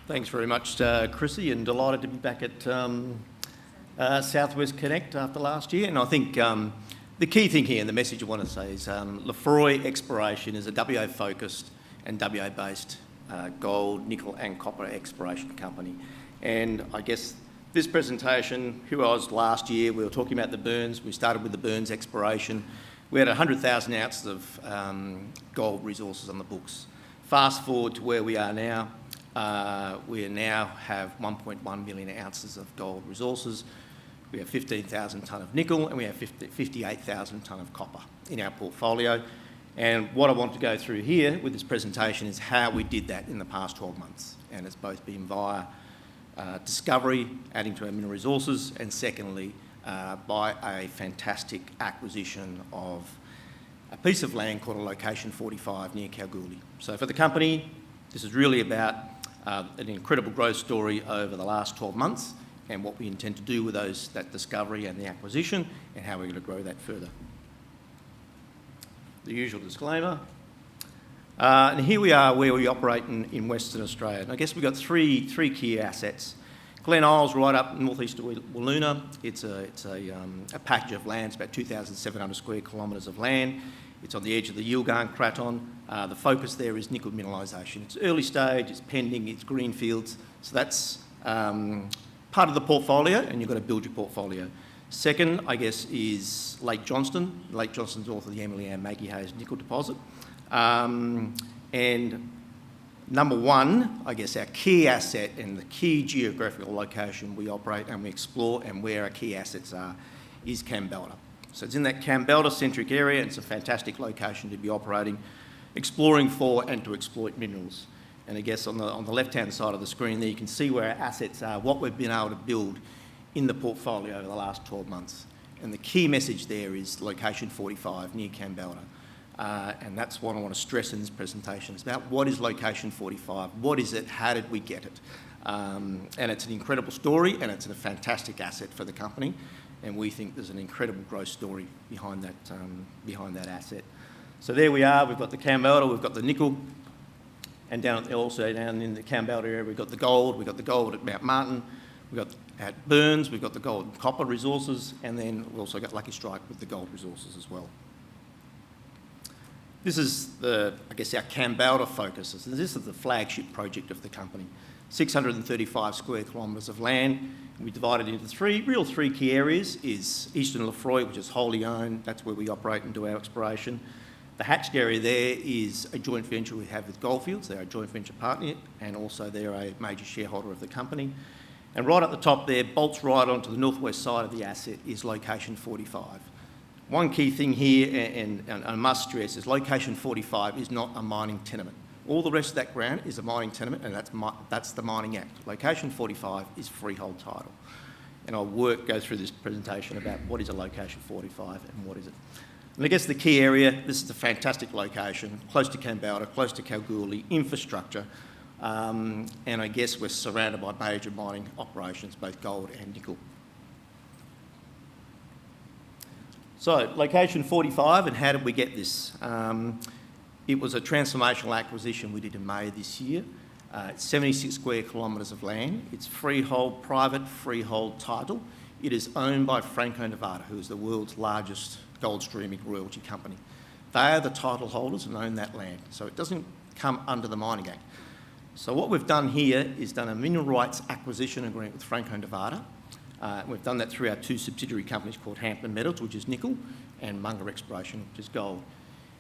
Thanks very much, Chrissy, and delighted to be back at Southwest Connect after last year. And I think the key thing here and the message I want to say is Lefroy Exploration is a WA-focused and WA-based gold, nickel and copper exploration company. And I guess this presentation, here I was last year, we were talking about the Burns. We started with the Burns exploration. We had 100,000 ounces of gold resources on the books. Fast forward to where we are now. We now have 1.1 million ounces of gold resources. We have 15,000 tonne of nickel and we have 58,000 tonne of copper in our portfolio. And what I want to go through here with this presentation is how we did that in the past 12 months. And it's both been via discovery, adding to our mineral resources, and secondly, by a fantastic acquisition of a piece of land called a Location 45 near Kalgoorlie. So for the company, this is really about an incredible growth story over the last 12 months and what we intend to do with that discovery and the acquisition and how we're going to grow that further. The usual disclaimer. And here we are where we operate in Western Australia. And I guess we've got three key assets. Glen Isles right up northeast of Wiluna. It's a package of land. It's about 2,700 square kilometres of land. It's on the edge of the Yilgarn Craton. The focus there is nickel mineralisation. It's early stage, it's pending, it's greenfields. So that's part of the portfolio, and you've got to build your portfolio. Second, I guess, is Lake Johnston. Lake Johnston's north of the Emily Ann Maggie Hayes nickel deposit. And number one, I guess our key asset and the key geographical location we operate and we explore and where our key assets are is Kambalda. So it's in that Kambalda-centric area. It's a fantastic location to be operating, exploring for and to exploit minerals. And I guess on the left-hand side of the screen there, you can see where our assets are, what we've been able to build in the portfolio over the last 12 months. And the key message there is Location 45 near Kambalda. And that's what I want to stress in this presentation. It's about what is Location 45, what is it, how did we get it? And it's an incredible story and it's a fantastic asset for the company. And we think there's an incredible growth story behind that asset. So there we are, we've got the Kambalda, we've got the nickel, and also down in the Kambalda area we've got the gold at Mount Martin, we've got at Burns, we've got the gold and copper resources, and then we've also got Lucky Strike with the gold resources as well. This is our Kambalda focus. This is the flagship project of the company. 635 square kilometres of land. We divide it into three key areas. Is Eastern Lefroy, which is wholly owned. That's where we operate and do our exploration. The hatched area there is a joint venture we have with Goldfields. They're a joint venture partner and also they're a major shareholder of the company. And right at the top there, bolts right onto the northwest side of the asset is Location 45. One key thing here, and I must stress, is Location 45 is not a mining tenement. All the rest of that ground is a mining tenement, and that's the Mining Act. Location 45 is freehold title. And I'll go through this presentation about what is a Location 45 and what is it. And I guess the key area, this is a fantastic location, close to Kambalda, close to Kalgoorlie, infrastructure, and I guess we're surrounded by major mining operations, both gold and nickel. So, Location 45, and how did we get this? It was a transformational acquisition we did in May this year. It's 76 square kilometres of land. It's freehold, private freehold title. It is owned by Franco-Nevada, who is the world's largest gold streaming royalty company. They are the title holders and own that land, so it doesn't come under the Mining Act. So what we've done here is done a mineral rights acquisition agreement with Franco-Nevada. We've done that through our two subsidiary companies called Hampton Metals, which is nickel, and Munger Exploration, which is gold.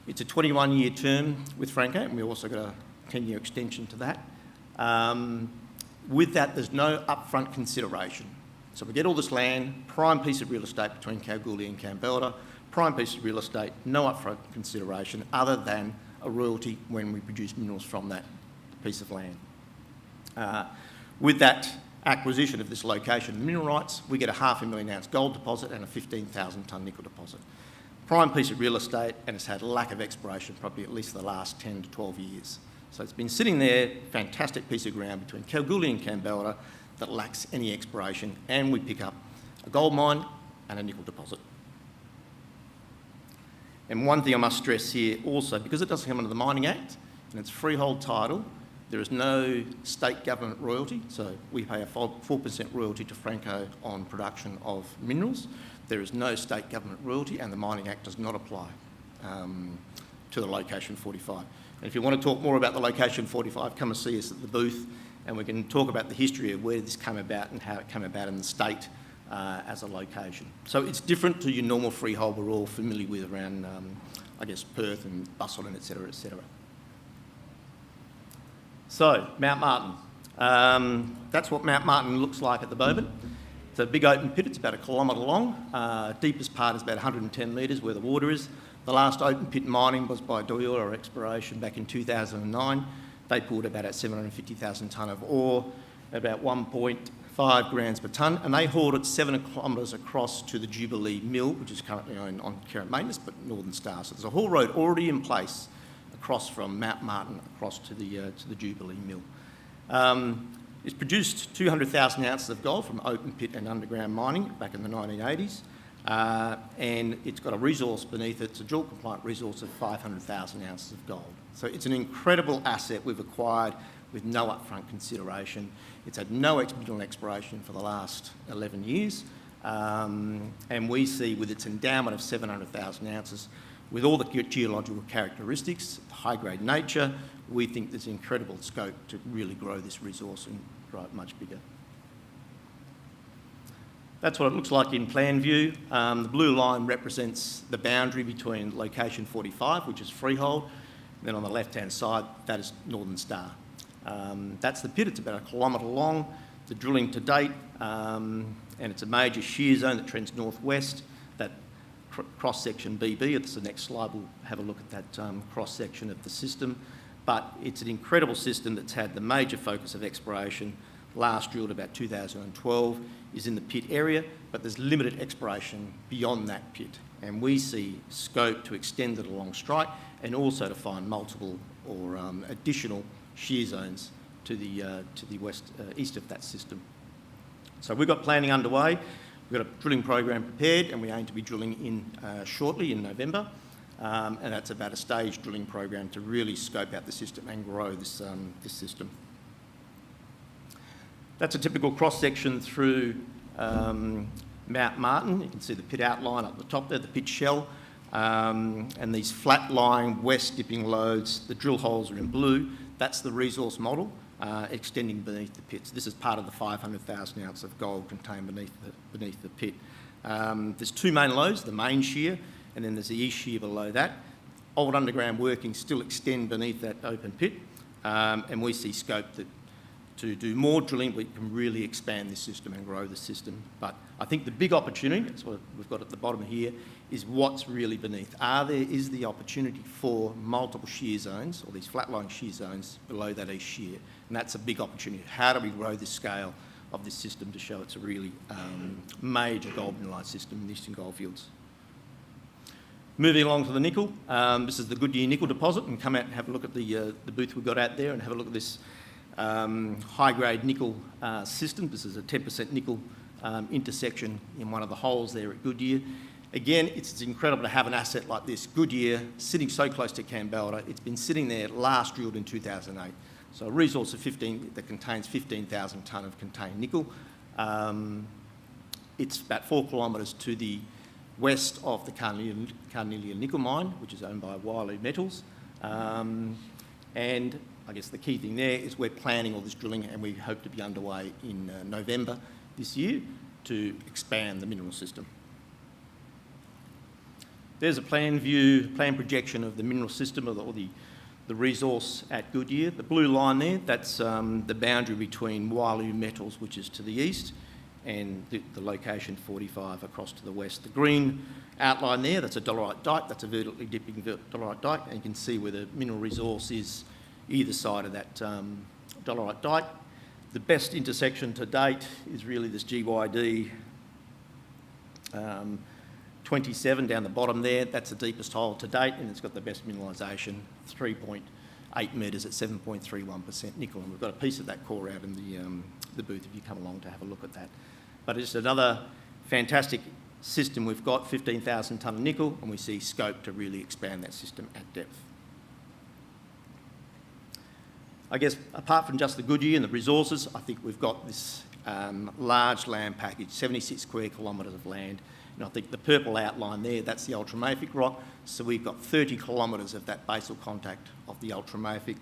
It's a 21-year term with Franco, and we've also got a 10-year extension to that. With that, there's no upfront consideration. So we get all this land, prime piece of real estate between Kalgoorlie and Kambalda, prime piece of real estate, no upfront consideration other than a royalty when we produce minerals from that piece of land. With that acquisition of this location mineral rights, we get a 500,000 ounce gold deposit and a 15,000 tonne nickel deposit. Prime piece of real estate, and it's had a lack of exploration probably at least the last 10 to 12 years. So it's been sitting there, fantastic piece of ground between Kalgoorlie and Kambalda that lacks any exploration, and we pick up a gold mine and a nickel deposit. And one thing I must stress here also, because it doesn't come under the Mining Act and it's freehold title, There is no state government royalty, so we pay a 4% royalty to Franco on production of minerals. There is no state government royalty, and the Mining Act does not apply to the Location 45. And if you want to talk more about the Location 45, come and see us at the booth, and we can talk about the history of where this came about and how it came about in the state as a location. So it's different to your normal freehold we're all familiar with around, I guess, Perth and Busselton, etc., etc. So, Mount Martin. That's what Mount Martin looks like at the moment. It's a big open pit, it's about 1 kilometre long. Deepest part is about 110 metres where the water is. The last open pit mining was by Doyle or Exploration back in 2009. They pulled about 750,000 tonne of ore, about 1.5 grams per tonne, and they hauled it 7 kilometres across to the Jubilee Mill, which is currently on care and maintenance, but Northern Star. So there's a haul road already in place across from Mount Martin across to the Jubilee Mill. It's produced 200,000 ounces of gold from open pit and underground mining back in the 1980s, and it's got a resource beneath it. It's a JORC compliant resource of 500,000 ounces of gold. So it's an incredible asset we've acquired with no upfront consideration. It's had no mineral exploration for the last 11 years, and we see with its endowment of 700,000 ounces, with all the geological characteristics, high-grade nature, we think there's incredible scope to really grow this resource and grow it much bigger. That's what it looks like in plan view. The blue line represents the boundary between Location 45, which is freehold, and then on the left-hand side, that is Northern Star. That's the pit. It's about 1 kilometre long. The drilling to date, and it's a major shear zone that trends northwest. That cross-section BB, it's the next slide, we'll have a look at that cross-section of the system. But it's an incredible system that's had the major focus of exploration. Last drilled about 2012, is in the pit area, but there's limited exploration beyond that pit. And we see scope to extend it along strike and also to find multiple or additional shear zones to the west, east of that system. So we've got planning underway. We've got a drilling program prepared, and we aim to be drilling in shortly in November. And that's about a staged drilling program to really scope out the system and grow this system. That's a typical cross-section through Mount Martin. You can see the pit outline up the top there, the pit shell, and these flat-lying west-dipping lodes. The drill holes are in blue. That's the resource model extending beneath the pits. This is part of the 500,000 ounces of gold contained beneath the pit. There's two main lodes, the main shear, and then there's the east shear below that. Old underground workings still extend beneath that open pit, and we see scope to do more drilling. We can really expand this system and grow the system. But I think the big opportunity, that's what we've got at the bottom here, is what's really beneath. Is the opportunity for multiple shear zones, or these flat-lying shear zones below that east shear? And that's a big opportunity. How do we grow the scale of this system to show it's a really major gold mineralised system in the Eastern Goldfields? Moving along to the nickel, this is the Goodyear nickel deposit, and come out and have a look at the booth we've got out there and have a look at this high-grade nickel system. This is a 10% nickel intersection in one of the holes there at Goodyear. Again, it's incredible to have an asset like this. Goodyear, sitting so close to Kambalda, it's been sitting there, last drilled in 2008. So a resource of that contains 15,000 tonne of contained nickel. It's about 4 kilometres to the west of the Carnelian nickel mine, which is owned by Wyloo Metals. And I guess the key thing there is we're planning all this drilling, and we hope to be underway in November this year to expand the mineral system. There's a plan projection of the mineral system, or the resource at Goodyear. The blue line there, that's the boundary between Wyloo Metals, which is to the east, and the Location 45 across to the west. The green outline there, that's a dolerite dike, that's a vertically dipping dolerite dike, and you can see where the mineral resource is either side of that dolerite dike. The best intersection to date is really this GYD 27 down the bottom there. That's the deepest hole to date, and it's got the best mineralisation, 3.8 metres at 7.31% nickel. And we've got a piece of that core out in the booth if you come along to have a look at that. But it's another fantastic system. We've got 15,000 tonne of nickel, and we see scope to really expand that system at depth. I guess apart from just the Goodyear and the resources, I think we've got this large land package, 76 square kilometres of land. And I think the purple outline there, that's the ultramafic rock. So we've got 30 kilometres of that basal contact of the ultramafic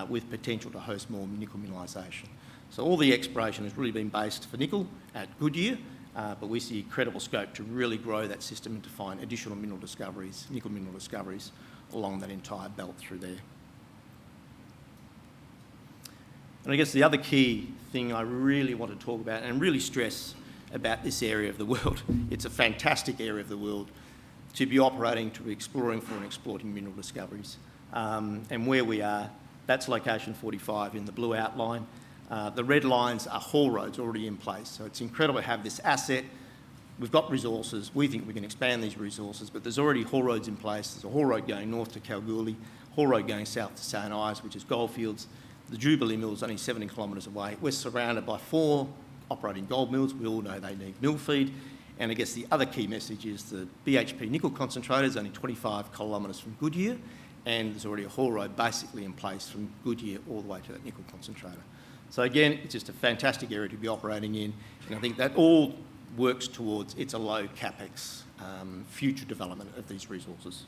with potential to host more nickel mineralisation. So all the exploration has really been based for nickel at Goodyear, but we see credible scope to really grow that system and to find additional mineral discoveries, nickel mineral discoveries, along that entire belt through there. And I guess the other key thing I really want to talk about and really stress about this area of the world, it's a fantastic area of the world to be operating, to be exploring for and exploiting mineral discoveries. And where we are, that's location 45 in the blue outline. The red lines are haul roads already in place. So it's incredible to have this asset. We've got resources. We think we can expand these resources, but there's already haul roads in place. There's a haul road going north to Kalgoorlie, haul road going south to St Ives, which is goldfields. The Jubilee mill is only 70 kilometres away. We're surrounded by 4 operating gold mills. We all know they need mill feed. And I guess the other key message is the BHP nickel concentrator is only 25 kilometres from Goodyear, and there's already a haul road basically in place from Goodyear all the way to that nickel concentrator. So again, it's just a fantastic area to be operating in, and I think that all works towards it's a low capex future development of these resources.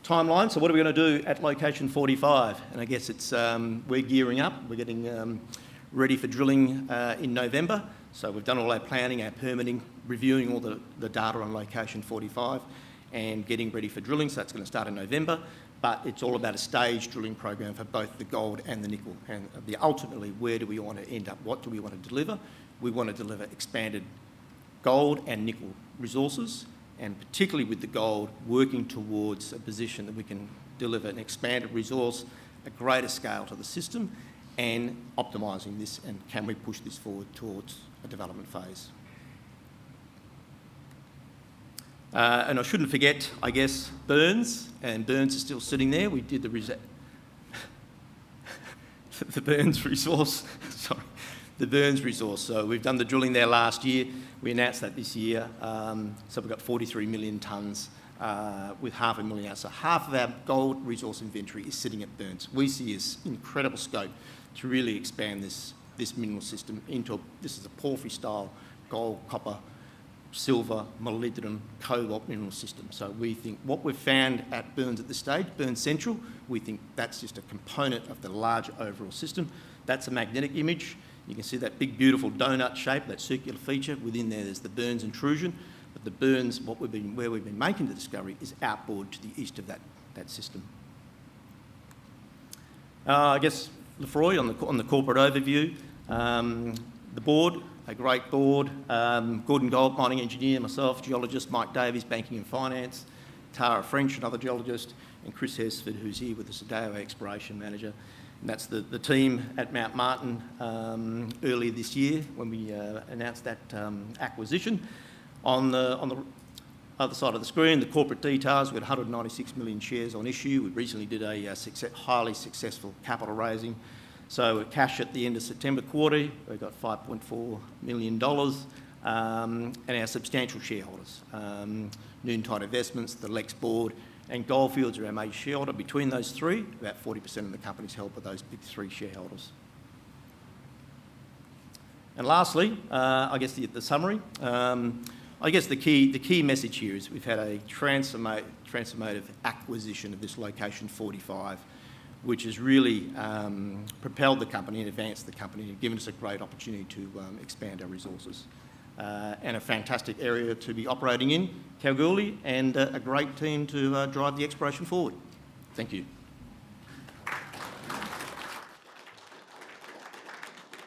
Timeline, so what are we going to do at location 45? And I guess it's we're gearing up, we're getting ready for drilling in November. So we've done all our planning, our permitting, reviewing all the data on location 45 and getting ready for drilling. So that's going to start in November, but it's all about a staged drilling program for both the gold and the nickel. And ultimately, where do we want to end up? What do we want to deliver? We want to deliver expanded gold and nickel resources, and particularly with the gold, working towards a position that we can deliver an expanded resource, a greater scale to the system, and optimising this, and can we push this forward towards a development phase. And I shouldn't forget, I guess, Burns, and Burns is still sitting there. We did the Burns resource, sorry, the Burns resource. So we've done the drilling there last year. We announced that this year. So we've got 43 million tonnes with 500,000 ounces. So half of our gold resource inventory is sitting at Burns. We see as incredible scope to really expand this mineral system into, this is a porphyry style gold, copper, silver, molybdenum, cobalt mineral system. So we think what we've found at Burns at this stage, Burns Central, we think that's just a component of the larger overall system. That's a magnetic image. You can see that big beautiful donut shape, that circular feature. Within there's the Burns intrusion, but the Burns, where we've been making the discovery is outboard to the east of that system. I guess Lefroy on the corporate overview. The board, a great board. Gordon Gold, mining engineer, myself, geologist, Mike Davies, banking and finance, Tara French, another geologist, and Chris Hesford, who's here with us today, our exploration manager. And that's the team at Mount Martin earlier this year when we announced that acquisition. On the other side of the screen, the corporate details, we've got 196 million shares on issue. We recently did a highly successful capital raising. So cash at the end of September quarter, we've got $5.4 million, and our substantial shareholders, Noontide Investments, the Lex board, and Goldfields are our major shareholder. Between those three, about 40% of the company's held by those big 3 shareholders. And lastly, I guess the summary. I guess the key message here is we've had a transformative acquisition of this location 45, which has really propelled the company and advanced the company and given us a great opportunity to expand our resources. And a fantastic area to be operating in, Kalgoorlie, and a great team to drive the exploration forward. Thank you.